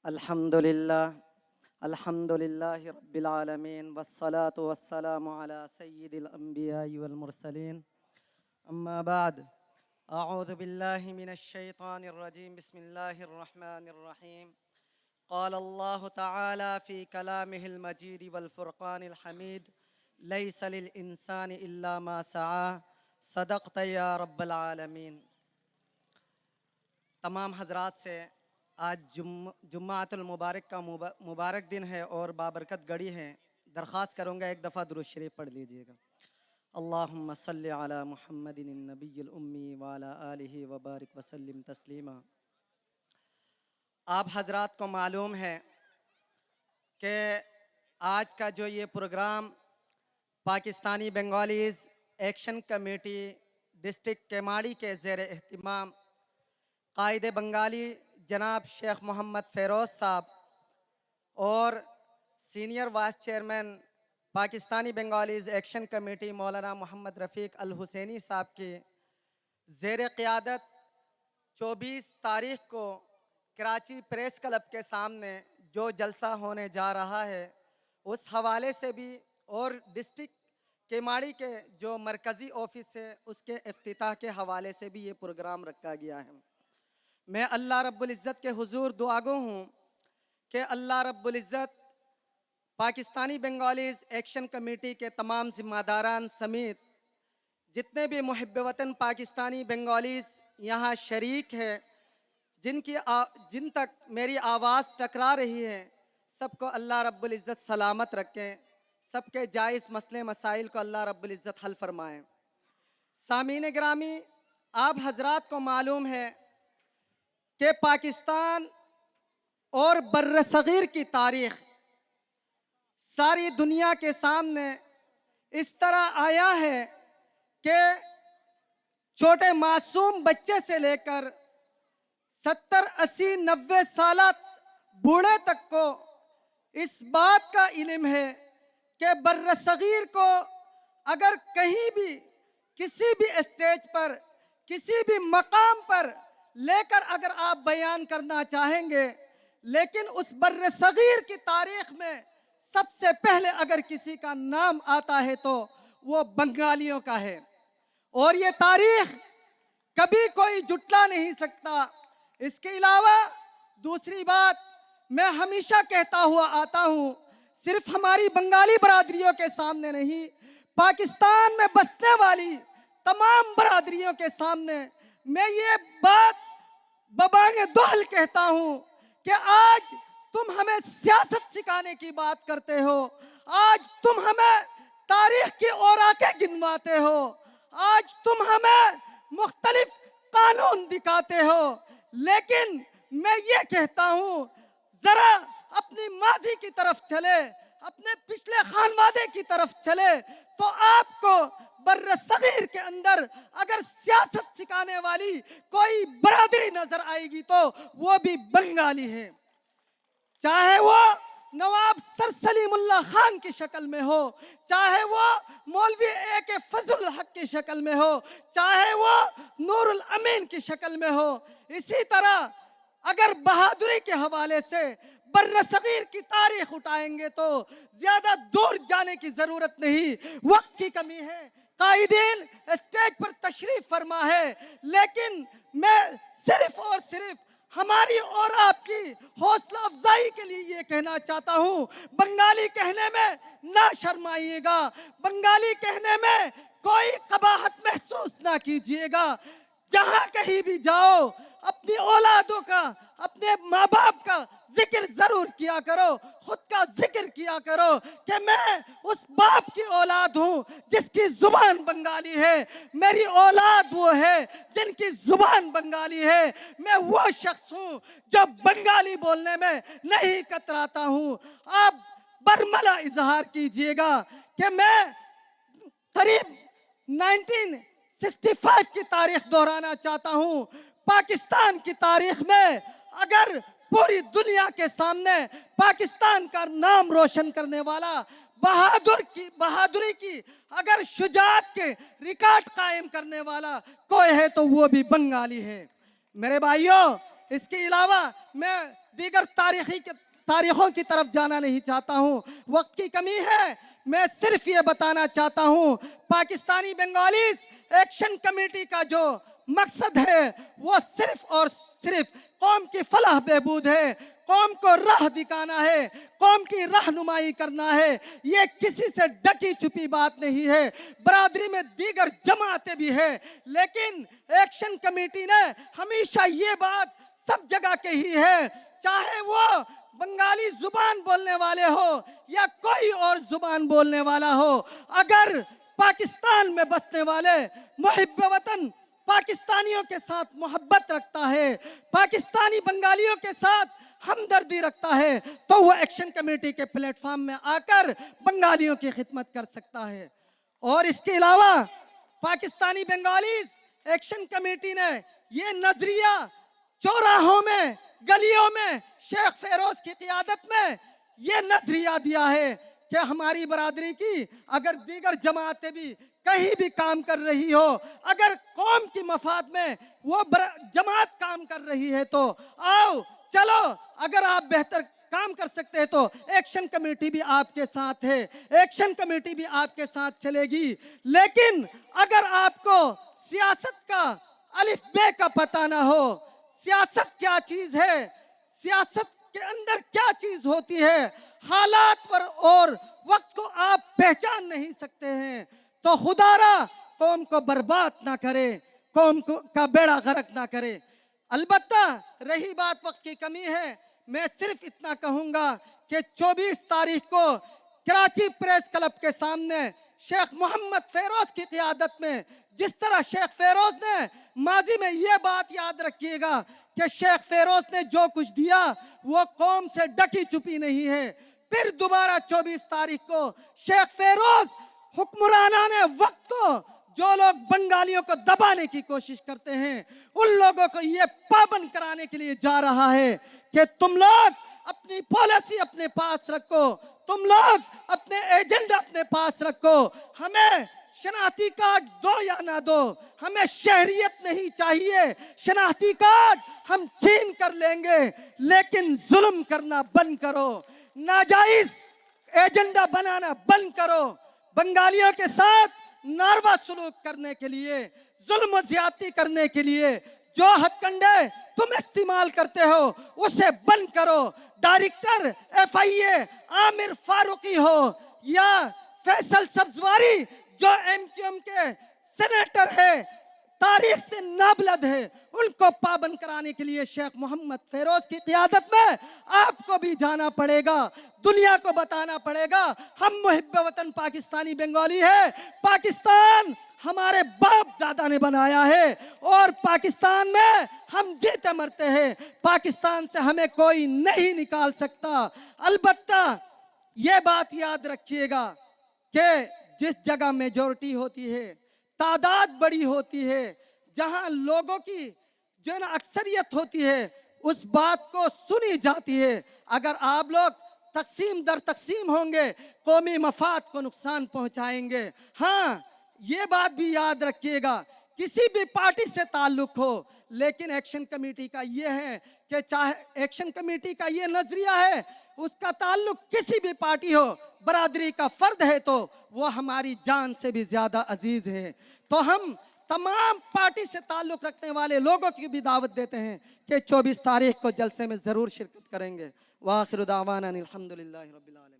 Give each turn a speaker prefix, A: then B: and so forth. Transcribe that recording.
A: अल्हम्दुलिल्लाह अल्हम्दुलिल्लाहि रब्बिल आलमीन वस्सलातु वस्सलामु अला सय्यिदिल अंबियाइ वल मुरसलीन अम्मा बाद अऊज़ु बिल्लाहि मिनश शैतानिर रजीम बिस्मिल्लाहिर रहमानिर रहीम क़ाल अल्लाहु तआला फ़ी कलामिहिल मजीद वल फ़ुरक़ानिल हमीद लैसा लिल इंसानि इल्ला मा सआ सदक़त या रब्बल आलमीन। तमाम हजरात से आज जुम्मातुल मुबारक का मुबारक दिन है और बाबरकत घड़ी है। दरख्वास्त करूँगा एक दफ़ा दुरूद शरीफ पढ़ लीजिएगा। अल्लाहुम्मा सल्लि अला मुहम्मदिन नबिय्यिल उम्मी व अला आलिहि व बारिक व सल्लिम तस्लीमा। आप हजरात को मालूम है कि आज का जो ये program Pakistani Bengalis action committee district Keamari के ज़ेर एहतिमाम कायदे बंगाली जनाब शेख मोहम्मद फ़ेरोज़ साहब और senior vice chairman Pakistani Bengalis action committee मौलाना मोहम्मद रफ़ीक अल हुसैनी साहब की ज़ेर क़ियादत 24 तारीख़ को कराची प्रेस क्लब के सामने जो जलसा होने जा रहा है उस हवाले से भी और डिस्ट्रिक्ट केमाड़ी के जो मरकज़ी ऑफिस है उसके इफ्तिताह के हवाले से भी ये प्रोग्राम रखा गया है। मैं अल्लाह रब्बुल इज़्ज़त के हुजूर दुआगो हूँ कि अल्लाह रब्बुल इज़्ज़त पाकिस्तानी बंगालीज़ एक्शन कमेटी के तमाम ज़िम्मेदारान समेत जितने भी मुहिब्ब वतन पाकिस्तानी बंगालीज़ यहाँ शरीक है, जिन तक मेरी आवाज़ टकरा रही है, सबको अल्लाह रब्बुल इज़्ज़त सलामत रखें। सबके जायज़ मसले मसाइल को अल्लाह रब्बुल इज़्ज़त हल फरमाएँ। सामीन गिरामी, आप हजरात को मालूम है कि पाकिस्तान और बर्र सगीर की तारीख़ सारी दुनिया के सामने इस तरह आया है कि छोटे मासूम बच्चे से लेकर 70, 80, 90 साल बूढ़े तक को इस बात का इल्म है कि बर्र सगीर को अगर कहीं भी किसी भी स्टेज पर किसी भी मकाम पर लेकर अगर आप बयान करना चाहेंगे, लेकिन उस बर्र सगीर की तारीख में सबसे पहले अगर किसी का नाम आता है तो वो बंगालियों का है और ये तारीख कभी कोई जुटला नहीं सकता। इसके अलावा दूसरी बात मैं हमेशा कहता हुआ आता हूँ, सिर्फ हमारी बंगाली बरादरियों के सामने नहीं, पाकिस्तान में बसने वाली तमाम बरादरियों के सामने मैं ये बात बबांगे दोहल कहता हूँ कि आज तुम हमें सियासत सिखाने की बात करते हो, आज तुम हमें तारीख की औराकें गिनवाते हो, आज तुम हमें मुख्तलिफ कानून दिखाते हो, लेकिन मैं ये कहता हूँ जरा अपनी माजी की तरफ चले, अपने पिछले खानवादे की तरफ चले तो आपको बर्र सगीर के अंदर अगर सियासत सिखाने वाली कोई बरादरी नजर आएगी तो वो भी बंगाली है। चाहे वो नवाब सर सलीमुल्लाह खान की शक्ल में हो, चाहे वो मौलवी ए.के. फजल हक की शक्ल में हो, चाहे वो नूरुल अमीन की शक्ल में हो। इसी तरह अगर बहादुरी के हवाले से बर्र सगीर की तारीख उठाएंगे तो ज्यादा दूर जाने की जरूरत नहीं, वक्त की कमी है, कायदीन स्टेज पर तशरीफ फरमा है, लेकिन मैं सिर्फ और सिर्फ हमारी और आपकी हौसला अफजाई के लिए ये कहना चाहता हूँ, बंगाली कहने में ना शर्माइएगा, बंगाली कहने में कोई कबाहत महसूस ना कीजिएगा। जहाँ कहीं भी जाओ अपनी औलादों का, अपने माँ बाप का जिक्र जरूर किया करो, खुद का जिक्र किया करो कि मैं उस बाप की औलाद हूँ जिसकी जुबान बंगाली है, मेरी औलाद वो है जिनकी जुबान बंगाली है, मैं वो शख्स हूँ जो बंगाली बोलने में नहीं कतराता हूँ। आप बरमला इजहार कीजिएगा कि मैं करीब 1965 की तारीख दोहराना चाहता हूँ। पाकिस्तान की तारीख में अगर पूरी दुनिया के सामने पाकिस्तान का नाम रोशन करने वाला बहादुरी की अगर शुजाअत के रिकॉर्ड कायम करने वाला कोई है तो वो भी बंगाली है। मेरे भाइयों, इसके अलावा मैं दीगर तारीखों की तरफ जाना नहीं चाहता हूँ, वक्त की कमी है। मैं सिर्फ ये बताना चाहता हूँ, पाकिस्तानी बंगालीज एक्शन कमेटी का जो मकसद है वो सिर्फ और सिर्फ कौम की फलाह बहबूद है, कौम को राह दिखाना है, कौम की रहनुमाई करना है। ये किसी से ढकी छुपी बात नहीं है। बरादरी में दीगर जमातें भी है, लेकिन एक्शन कमेटी ने हमेशा ये बात सब जगह कही है, चाहे वो बंगाली जुबान बोलने वाले हो या कोई और जुबान बोलने वाला हो, अगर पाकिस्तान में बसने वाले मुहिब्ब वतन पाकिस्तानियों के साथ मोहब्बत रखता है, पाकिस्तानी बंगालियों के साथ हमदर्दी रखता है, तो वो एक्शन कमेटी के प्लेटफॉर्म में आकर बंगालियों की खिदमत कर सकता है। और इसके अलावा पाकिस्तानी बंगालीज एक्शन कमेटी ने ये नजरिया चौराहों में, गलियों में शेख फेरोज की क़ियादत में ये नजरिया दिया है कि हमारी बरादरी की अगर दीगर जमातें भी कहीं भी काम कर रही हो, अगर कौम की मफाद में वो जमात काम कर रही है, तो आओ चलो, अगर आप बेहतर काम कर सकते हैं तो एक्शन कमेटी भी आपके साथ है, एक्शन कमेटी भी आपके साथ चलेगी। लेकिन अगर आपको सियासत का अलिफ बे का पता ना हो, सियासत क्या चीज है, सियासत के अंदर क्या चीज होती है, हालात पर और वक्त को आप पहचान नहीं सकते हैं, तो खुदारा कौम को बर्बाद ना करे, कौम का बेड़ा गर्क ना करे। अलबत्ता रही बात वक्त की कमी है, मैं सिर्फ इतना कहूंगा कि 24 तारीख को कराची प्रेस क्लब के सामने शेख मोहम्मद फेरोज की क़ियादत में, जिस तरह शेख फेरोज ने माजी में ये बात याद रखिएगा कि शेख फेरोज ने जो कुछ दिया वो कौम से ढकी छुपी नहीं है, फिर दोबारा 24 तारीख को शेख फेरोज हुक्मराना ने वक्त को, जो लोग बंगालियों को दबाने की कोशिश करते हैं, उन लोगों को ये पाबंद कराने के लिए जा रहा है कि तुम लोग अपनी पॉलिसी अपने पास रखो, तुम लोग अपने एजेंडा अपने पास रखो, हमें शनाख्ती कार्ड दो या ना दो, हमें शहरियत नहीं चाहिए, शनाख्ती कार्ड हम छीन कर लेंगे, लेकिन जुल्म करना बंद करो, नाजायज एजेंडा बनाना बंद करो, बंगालियों के साथ नारवा सलूक करने के लिए, जुल्म ज्यादती करने के लिए जो हथकंडे तुम इस्तेमाल करते हो उसे बंद करो। डायरेक्टर FIA आमिर फारूकी हो या फैसल सब्जवारी जो MQM के सेनेटर है, तारीख से नाबलद है, उनको पाबंद कराने के लिए शेख मोहम्मद फेरोज की क़ियादत में आपको भी जाना पड़ेगा, दुनिया को बताना पड़ेगा हम मुहिब्ब वतन पाकिस्तानी बंगाली है, पाकिस्तान हमारे बाप दादा ने बनाया है और पाकिस्तान में हम जीते मरते हैं, पाकिस्तान से हमें कोई नहीं निकाल सकता। अलबत्ता ये बात याद रखिएगा कि जिस जगह मेजॉरिटी होती है, तादाद बड़ी होती है, जहां लोगों की जो ना अक्सरियत होती है, उस बात को सुनी जाती है। अगर आप लोग तकसीम दर तकसीम होंगे, कौमी मफाद को नुकसान पहुंचाएंगे। हाँ, ये बात भी याद रखिएगा, किसी भी पार्टी से ताल्लुक हो, लेकिन एक्शन कमेटी का ये है कि चाहे एक्शन कमेटी का ये नजरिया है, उसका ताल्लुक किसी भी पार्टी हो, बरादरी का फर्द है तो वो हमारी जान से भी ज्यादा अजीज है। तो हम तमाम पार्टी से ताल्लुक रखने वाले लोगों की भी दावत देते हैं कि 24 तारीख को जलसे में जरूर शिरकत करेंगे। वाखिर दावाना अनिल हम्दुलिल्लाहि रब्बिल आलमीन।